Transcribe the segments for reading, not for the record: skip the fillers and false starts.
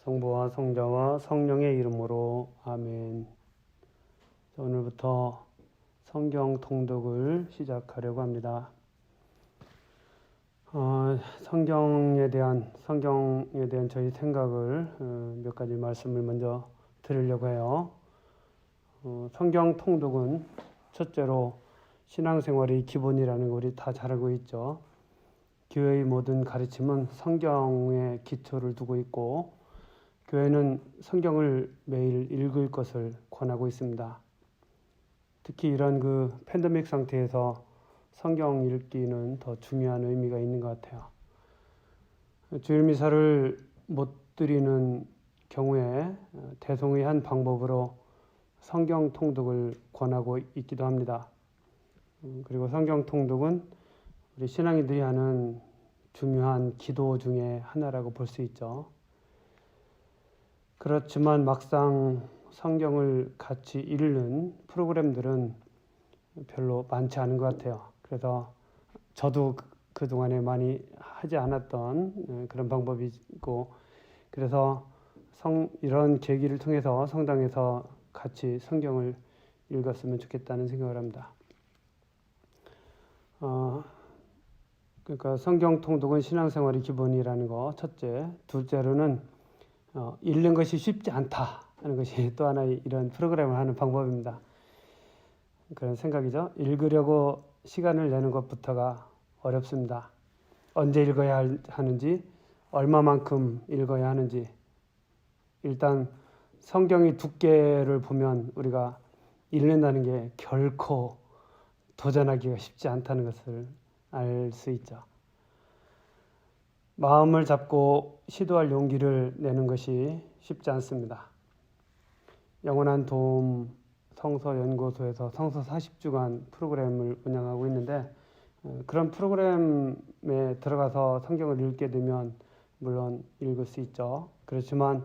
성부와 성자와 성령의 이름으로 아멘. 오늘부터 성경 통독을 시작하려고 합니다. 성경에 대한 저희 생각을 몇 가지 말씀을 먼저 드리려고 해요. 성경 통독은 첫째로 신앙생활의 기본이라는 거 우리 다 잘 알고 있죠. 교회의 모든 가르침은 성경에 기초를 두고 있고 교회는 성경을 매일 읽을 것을 권하고 있습니다. 특히 이런 팬데믹 상태에서 성경 읽기는 더 중요한 의미가 있는 것 같아요. 주일 미사를 못 드리는 경우에 대송의 한 방법으로 성경 통독을 권하고 있기도 합니다. 그리고 성경 통독은 우리 신앙인들이 하는 중요한 기도 중에 하나라고 볼 수 있죠. 그렇지만 막상 성경을 같이 읽는 프로그램들은 별로 많지 않은 것 같아요. 그래서 저도 그동안에 많이 하지 않았던 그런 방법이고, 그래서 이런 계기를 통해서 성당에서 같이 성경을 읽었으면 좋겠다는 생각을 합니다. 그러니까 성경 통독은 신앙생활의 기본이라는 거 첫째. 둘째로는 읽는 것이 쉽지 않다 하는 것이 또 하나의 이런 프로그램을 하는 방법입니다. 그런 생각이죠. 읽으려고 시간을 내는 것부터가 어렵습니다. 언제 읽어야 하는지, 얼마만큼 읽어야 하는지. 일단 성경의 두께를 보면 우리가 읽는다는 게 결코 도전하기가 쉽지 않다는 것을 알 수 있죠. 마음을 잡고 시도할 용기를 내는 것이 쉽지 않습니다. 영원한 도움 성서연구소에서 성서 40주간 프로그램을 운영하고 있는데, 그런 프로그램에 들어가서 성경을 읽게 되면 물론 읽을 수 있죠. 그렇지만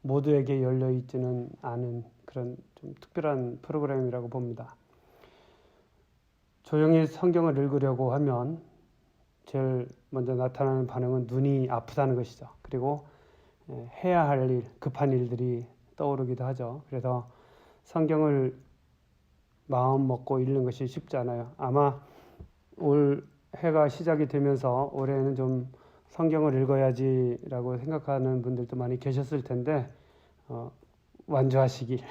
모두에게 열려 있지는 않은 그런 좀 특별한 프로그램이라고 봅니다. 조용히 성경을 읽으려고 하면 제일 먼저 나타나는 반응은 눈이 아프다는 것이죠. 그리고 해야 할 일, 급한 일들이 떠오르기도 하죠. 그래서 성경을 마음 먹고 읽는 것이 쉽지 않아요. 아마 올 해가 시작이 되면서 올해는 좀 성경을 읽어야지라고 생각하는 분들도 많이 계셨을 텐데 완주하시길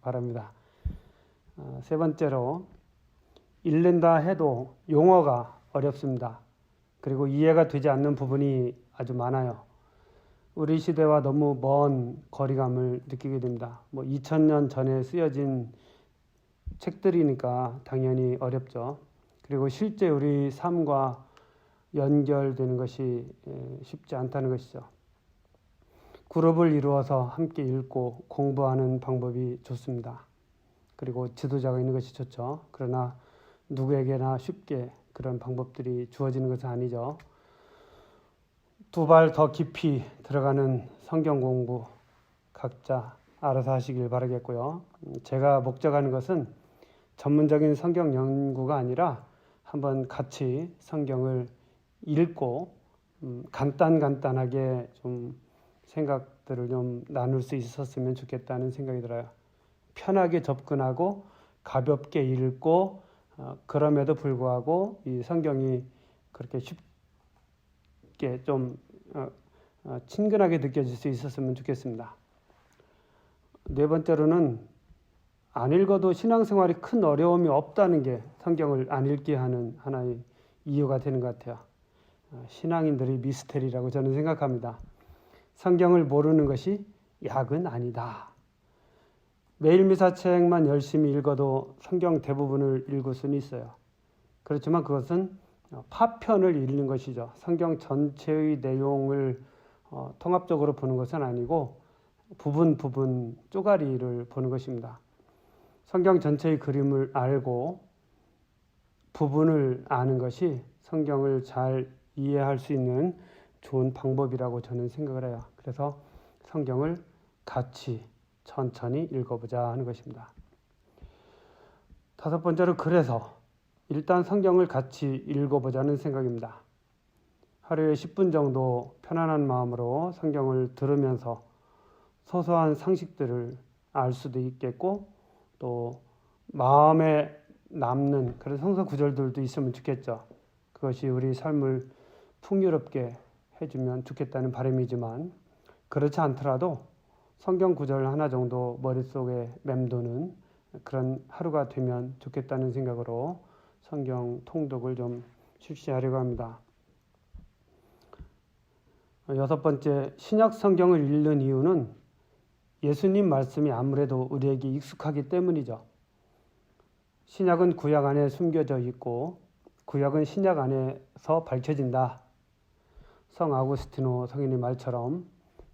바랍니다. 세 번째로, 읽는다 해도 용어가 어렵습니다. 그리고 이해가 되지 않는 부분이 아주 많아요. 우리 시대와 너무 먼 거리감을 느끼게 됩니다. 2000년 전에 쓰여진 책들이니까 당연히 어렵죠. 그리고 실제 우리 삶과 연결되는 것이 쉽지 않다는 것이죠. 그룹을 이루어서 함께 읽고 공부하는 방법이 좋습니다. 그리고 지도자가 있는 것이 좋죠. 그러나 누구에게나 쉽게 그런 방법들이 주어지는 것은 아니죠. 두 발 더 깊이 들어가는 성경 공부 각자 알아서 하시길 바라겠고요. 제가 목적하는 것은 전문적인 성경 연구가 아니라 한번 같이 성경을 읽고 간단하게 좀 생각들을 좀 나눌 수 있었으면 좋겠다는 생각이 들어요. 편하게 접근하고 가볍게 읽고 그럼에도 불구하고 이 성경이 그렇게 쉽게 좀 친근하게 느껴질 수 있었으면 좋겠습니다. 네 번째로는 안 읽어도 신앙생활이 큰 어려움이 없다는 게 성경을 안 읽게 하는 하나의 이유가 되는 것 같아요. 신앙인들의 미스테리라고 저는 생각합니다. 성경을 모르는 것이 약은 아니다. 매일 미사책만 열심히 읽어도 성경 대부분을 읽을 수는 있어요. 그렇지만 그것은 파편을 읽는 것이죠. 성경 전체의 내용을 통합적으로 보는 것은 아니고 부분 쪼가리를 보는 것입니다. 성경 전체의 그림을 알고 부분을 아는 것이 성경을 잘 이해할 수 있는 좋은 방법이라고 저는 생각을 해요. 그래서 성경을 같이 천천히 읽어보자 하는 것입니다. 다섯 번째로, 그래서 일단 성경을 같이 읽어보자는 생각입니다. 하루에 10분 정도 편안한 마음으로 성경을 들으면서 소소한 상식들을 알 수도 있겠고 또 마음에 남는 그런 성서 구절들도 있으면 좋겠죠. 그것이 우리 삶을 풍요롭게 해주면 좋겠다는 바람이지만 그렇지 않더라도 성경 구절 하나 정도 머릿속에 맴도는 그런 하루가 되면 좋겠다는 생각으로 성경 통독을 좀 실시하려고 합니다. 여섯 번째, 신약 성경을 읽는 이유는 예수님 말씀이 아무래도 우리에게 익숙하기 때문이죠. 신약은 구약 안에 숨겨져 있고 구약은 신약 안에서 밝혀진다. 성 아구스티노 성인의 말처럼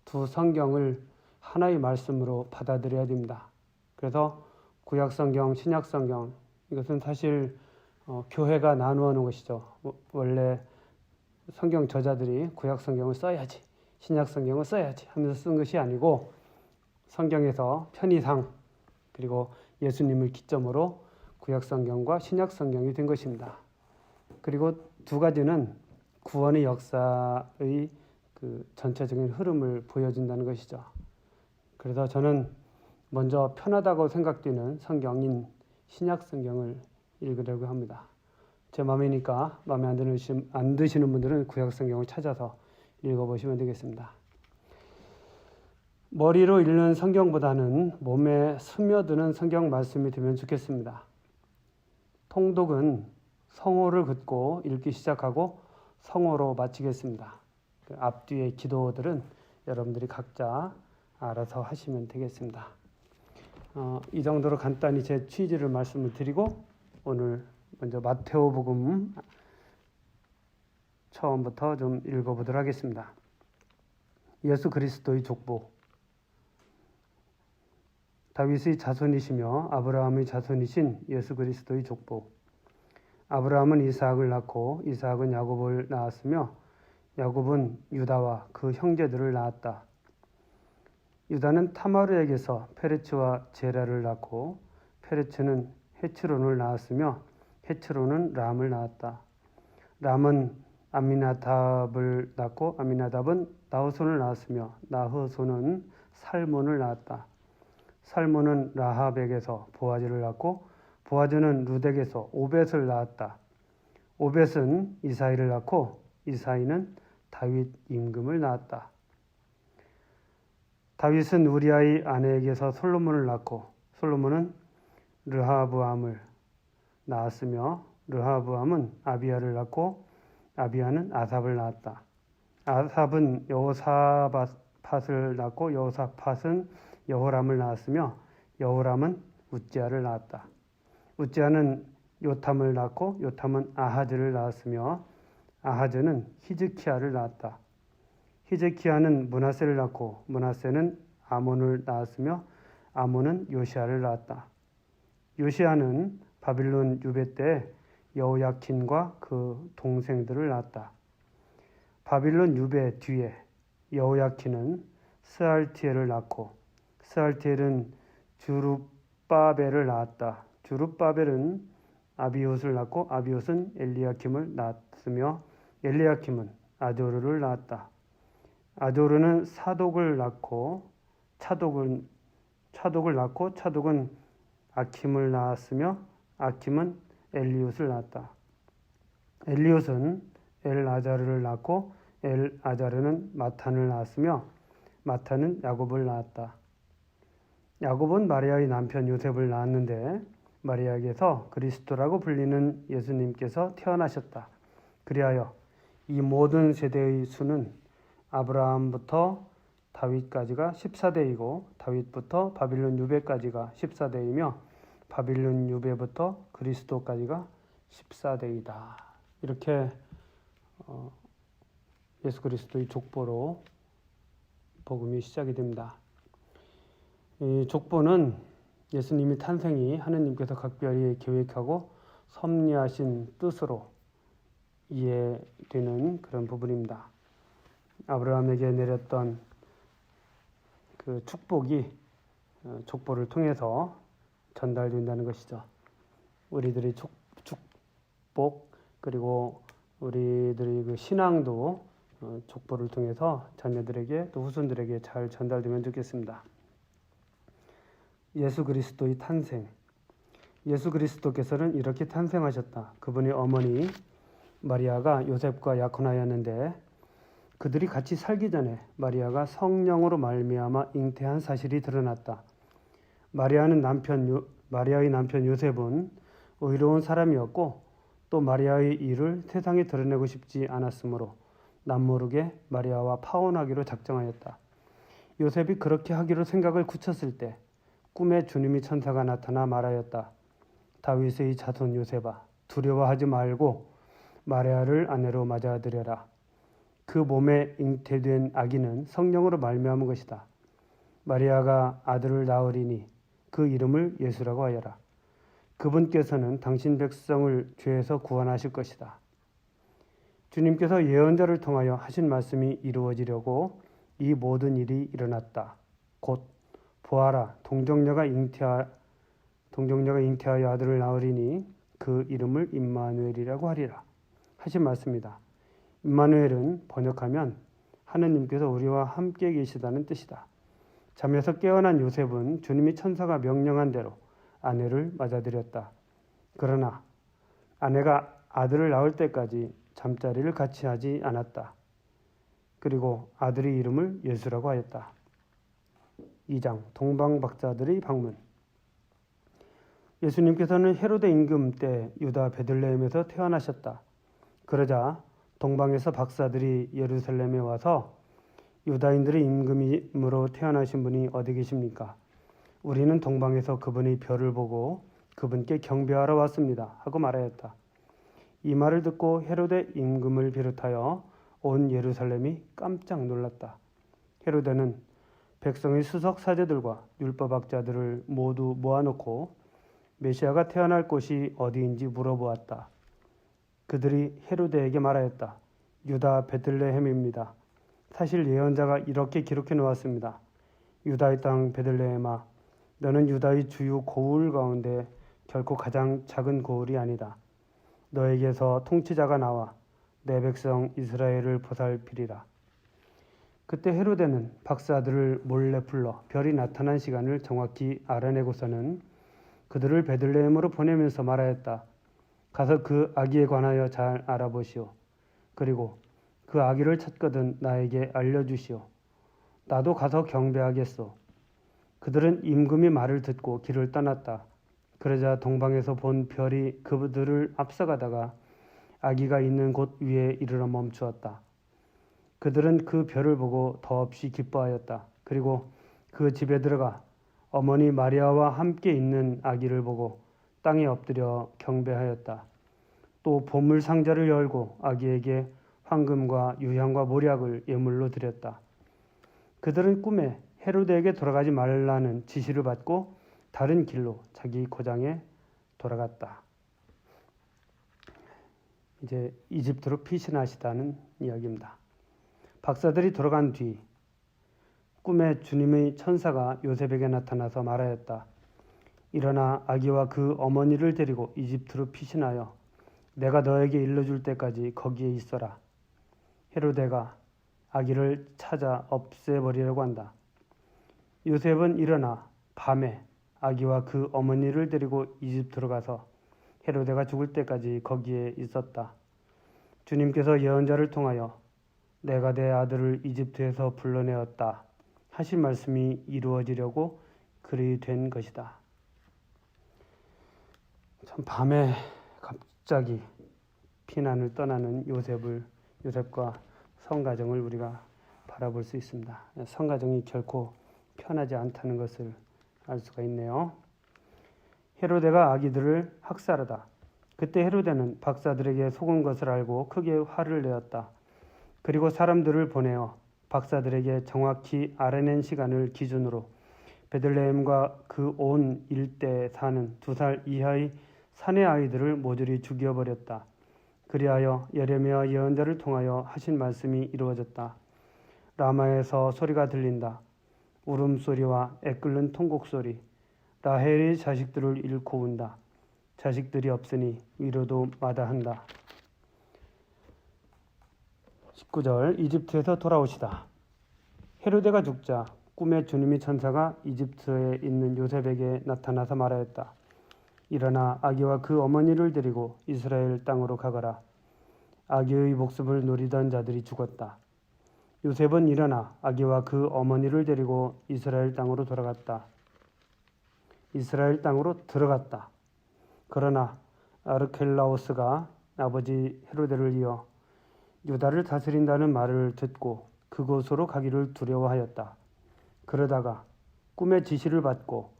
두 성경을 하나의 말씀으로 받아들여야 됩니다. 그래서 구약 성경, 신약 성경 이것은 사실 교회가 나누어 놓은 것이죠. 원래 성경 저자들이 구약 성경을 써야지, 신약 성경을 써야지 하면서 쓴 것이 아니고 성경에서 편의상 그리고 예수님을 기점으로 구약 성경과 신약 성경이 된 것입니다. 그리고 두 가지는 구원의 역사의 그 전체적인 흐름을 보여준다는 것이죠. 그래서 저는 먼저 편하다고 생각되는 성경인 신약 성경을 읽으려고 합니다. 제 마음이니까 마음에 안 드시는 분들은 구약 성경을 찾아서 읽어보시면 되겠습니다. 머리로 읽는 성경보다는 몸에 스며드는 성경 말씀이 되면 좋겠습니다. 통독은 성호를 긋고 읽기 시작하고 성호로 마치겠습니다. 그 앞뒤의 기도들은 여러분들이 각자 알아서 하시면 되겠습니다. 이 정도로 간단히 제 취지를 말씀을 드리고 오늘 먼저 마테오복음 처음부터 좀 읽어보도록 하겠습니다. 예수 그리스도의 족보. 다윗의 자손이시며 아브라함의 자손이신 예수 그리스도의 족보. 아브라함은 이삭을 낳고 이삭은 야곱을 낳았으며 야곱은 유다와 그 형제들을 낳았다. 유다는 타마르에게서 페레츠와 제라를 낳고 페레츠는 헤츠론을 낳았으며 헤츠론은 람을 낳았다. 람은 아미나답을 낳고 아미나답은 나흐손을 낳았으며 나흐손은 살몬을 낳았다. 살몬은 라합에게서 보아즈를 낳고 보아즈는 룻에게서 오벳을 낳았다. 오벳은 이사이를 낳고 이사이는 다윗 임금을 낳았다. 다윗은 우리아의 아내에게서 솔로몬을 낳고 솔로몬은 르하브암을 낳았으며 르하브암은 아비야를 낳고 아비야는 아삽을 낳았다. 아삽은 여호사밧을 낳고 여호사밧은 여호람을 낳았으며 여호람은 웃지야를 낳았다. 웃지야는 요탐을 낳고 요탐은 아하즈를 낳았으며 아하즈는 히즈키야를 낳았다. 히즈키야는 므낫세를 낳고 므낫세는 아몬을 낳았으며 아몬은 요시야를 낳았다. 요시야는 바빌론 유배 때 여호야킨과 그 동생들을 낳았다. 바빌론 유배 뒤에 여호야킨은 스알티엘을 낳고 스알티엘은 주룹바벨을 낳았다. 주룹바벨은 아비옷을 낳고 아비옷은 엘리야킴을 낳았으며 엘리야킴은 아조르를 낳았다. 아조르는 사독을 낳고 차독은 아킴을 낳았으며 아킴은 엘리옷을 낳았다. 엘리옷은 엘아자르를 낳고 엘아자르는 마탄을 낳았으며 마탄은 야곱을 낳았다. 야곱은 마리아의 남편 요셉을 낳았는데 마리아에게서 그리스도라고 불리는 예수님께서 태어나셨다. 그리하여 이 모든 세대의 수는 아브라함부터 다윗까지가 14대이고 다윗부터 바빌론 유배까지가 14대이며 바빌론 유배부터 그리스도까지가 14대이다. 이렇게 예수 그리스도의 족보로 복음이 시작이 됩니다. 이 족보는 예수님의 탄생이 하느님께서 각별히 계획하고 섭리하신 뜻으로 이해되는 그런 부분입니다. 아브라함에게 내렸던 그 축복이 족보를 통해서 전달된다는 것이죠. 우리들의 축복 그리고 우리들의 그 신앙도 족보를 통해서 자녀들에게 또 후손들에게 잘 전달되면 좋겠습니다. 예수 그리스도의 탄생. 예수 그리스도께서는 이렇게 탄생하셨다. 그분의 어머니 마리아가 요셉과 약혼하였는데 그들이 같이 살기 전에 마리아가 성령으로 말미암아 잉태한 사실이 드러났다. 마리아의 남편 요셉은 의로운 사람이었고 또 마리아의 일을 세상에 드러내고 싶지 않았으므로 남모르게 마리아와 파혼하기로 작정하였다. 요셉이 그렇게 하기로 생각을 굳혔을 때 꿈에 주님의 천사가 나타나 말하였다. 다윗의 자손 요셉아, 두려워하지 말고 마리아를 아내로 맞아들여라. 그 몸에 잉태된 아기는 성령으로 말미암은 것이다. 마리아가 아들을 낳으리니 그 이름을 예수라고 하여라. 그분께서는 당신 백성을 죄에서 구원하실 것이다. 주님께서 예언자를 통하여 하신 말씀이 이루어지려고 이 모든 일이 일어났다. 곧 보아라, 동정녀가 잉태하여 아들을 낳으리니 그 이름을 임마누엘이라고 하리라 하신 말씀이다. 임마누엘은 번역하면 하느님께서 우리와 함께 계시다는 뜻이다. 잠에서 깨어난 요셉은 주님이 천사가 명령한 대로 아내를 맞아들였다. 그러나 아내가 아들을 낳을 때까지 잠자리를 같이 하지 않았다. 그리고 아들의 이름을 예수라고 하였다. 2장 동방박사들의 방문. 예수님께서는 헤로데 임금 때 유다 베들레헴에서 태어나셨다. 그러자 동방에서 박사들이 예루살렘에 와서 유다인들의 임금으로 태어나신 분이 어디 계십니까? 우리는 동방에서 그분의 별을 보고 그분께 경배하러 왔습니다. 하고 말하였다. 이 말을 듣고 헤로데 임금을 비롯하여 온 예루살렘이 깜짝 놀랐다. 헤로데는 백성의 수석 사제들과 율법학자들을 모두 모아놓고 메시아가 태어날 곳이 어디인지 물어보았다. 그들이 헤로데에게 말하였다. 유다 베들레헴입니다. 사실 예언자가 이렇게 기록해 놓았습니다. 유다의 땅 베들레헴아, 너는 유다의 주요 고을 가운데 결코 가장 작은 고을이 아니다. 너에게서 통치자가 나와 내 백성 이스라엘을 보살피리라. 그때 헤로데는 박사들을 몰래 불러 별이 나타난 시간을 정확히 알아내고서는 그들을 베들레헴으로 보내면서 말하였다. 가서 그 아기에 관하여 잘 알아보시오. 그리고 그 아기를 찾거든 나에게 알려주시오. 나도 가서 경배하겠소. 그들은 임금의 말을 듣고 길을 떠났다. 그러자 동방에서 본 별이 그들을 앞서가다가 아기가 있는 곳 위에 이르러 멈추었다. 그들은 그 별을 보고 더없이 기뻐하였다. 그리고 그 집에 들어가 어머니 마리아와 함께 있는 아기를 보고 땅에 엎드려 경배하였다. 또 보물 상자를 열고 아기에게 황금과 유향과 모략을 예물로 드렸다. 그들은 꿈에 헤로데에게 돌아가지 말라는 지시를 받고 다른 길로 자기 고장에 돌아갔다. 이제 이집트로 피신하시다는 이야기입니다. 박사들이 돌아간 뒤 꿈에 주님의 천사가 요셉에게 나타나서 말하였다. 일어나 아기와 그 어머니를 데리고 이집트로 피신하여 내가 너에게 일러줄 때까지 거기에 있어라. 헤로데가 아기를 찾아 없애버리려고 한다. 요셉은 일어나 밤에 아기와 그 어머니를 데리고 이집트로 가서 헤로데가 죽을 때까지 거기에 있었다. 주님께서 예언자를 통하여 내가 내 아들을 이집트에서 불러내었다 하신 말씀이 이루어지려고 그리 된 것이다. 참 밤에 갑자기 피난을 떠나는 요셉과 성가정을 우리가 바라볼 수 있습니다. 성가정이 결코 편하지 않다는 것을 알 수가 있네요. 헤로데가 아기들을 학살하다. 그때 헤로데는 박사들에게 속은 것을 알고 크게 화를 내었다. 그리고 사람들을 보내어 박사들에게 정확히 알아낸 시간을 기준으로 베들레헴과 그 온 일대에 사는 2살 이하의 사내 아이들을 모조리 죽여버렸다. 그리하여 예레미야 예언자를 통하여 하신 말씀이 이루어졌다. 라마에서 소리가 들린다. 울음소리와 애끓는 통곡소리. 라헬이 자식들을 잃고 운다. 자식들이 없으니 위로도 마다한다. 19절 이집트에서 돌아오시다. 헤로데가 죽자 꿈에 주님의 천사가 이집트에 있는 요셉에게 나타나서 말하였다. 일어나 아기와 그 어머니를 데리고 이스라엘 땅으로 가거라. 아기의 목숨을 노리던 자들이 죽었다. 요셉은 일어나 아기와 그 어머니를 데리고 이스라엘 땅으로 돌아갔다. 이스라엘 땅으로 들어갔다. 그러나 아르켈라오스가 아버지 헤로데를 이어 유다를 다스린다는 말을 듣고 그곳으로 가기를 두려워하였다. 그러다가 꿈의 지시를 받고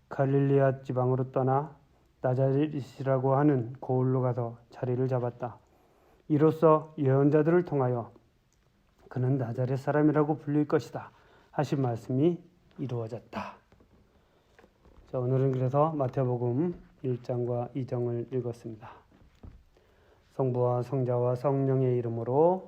갈릴리아 지방으로 떠나 나자렛이라고 하는 고을로 가서 자리를 잡았다. 이로써 예언자들을 통하여 그는 나자렛 사람이라고 불릴 것이다 하신 말씀이 이루어졌다. 자, 오늘은 그래서 마태복음 1장과 2장을 읽었습니다. 성부와 성자와 성령의 이름으로